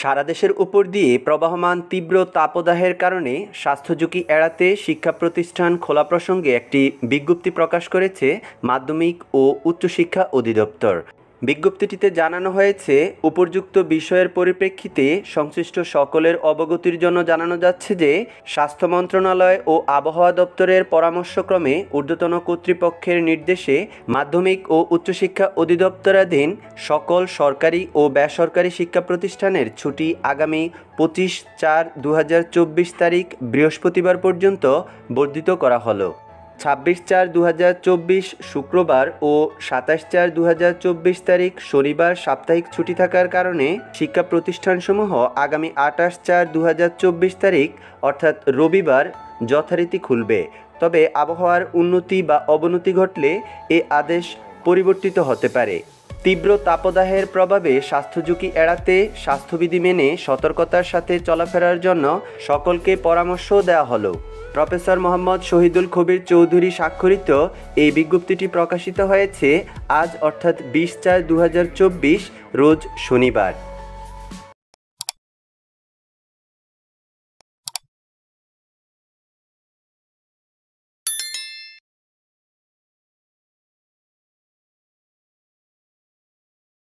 সারা দেশের উপর দিয়ে প্রবহমান তীব্র তাপদাহের কারণে স্বাস্থ্য ঝুঁকি এড়াতে শিক্ষা প্রতিষ্ঠান খোলা প্রসঙ্গে একটি বিজ্ঞপ্তি প্রকাশ করেছে মাধ্যমিক ও উচ্চশিক্ষা অধিদপ্তর। বিজ্ঞপ্তিটিতে জানানো হয়েছে, উপর্যুক্ত বিষয়ের পরিপ্রেক্ষিতে সংশ্লিষ্ট সকলের অবগতির জন্য জানানো যাচ্ছে যে স্বাস্থ্য মন্ত্রণালয় ও আবহাওয়া দপ্তরের পরামর্শক্রমে ঊর্ধ্বতন কর্তৃপক্ষের নির্দেশে মাধ্যমিক ও উচ্চশিক্ষা অধিদপ্তরাধীন সকল সরকারি ও বেসরকারি শিক্ষা প্রতিষ্ঠানের ছুটি আগামী 25/4/2024 তারিখ বৃহস্পতিবার পর্যন্ত বর্ধিত করা হলো। 26/4/2024 শুক্রবার ও 27/4/2024 তারিখ শনিবার সাপ্তাহিক ছুটি থাকার কারণে শিক্ষা প্রতিষ্ঠানসমূহ আগামী 28/4/2024 তারিখ অর্থাৎ রবিবার যথারীতি খুলবে। তবে আবহাওয়ার উন্নতি বা অবনতি ঘটলে এ আদেশ পরিবর্তিত হতে পারে। তীব্র তাপদাহের প্রভাবে স্বাস্থ্য ঝুঁকি এড়াতে স্বাস্থ্যবিধি মেনে সতর্কতার সাথে চলাফেরার জন্য সকলকে পরামর্শ দেওয়া হলো। প্রফেসর মোহাম্মদ শহীদুল কবির চৌধুরী স্বাক্ষরিত এই বিজ্ঞপ্তিটি প্রকাশিত হয়েছে আজ অর্থাৎ 20/4/2024 রোজ শনিবার।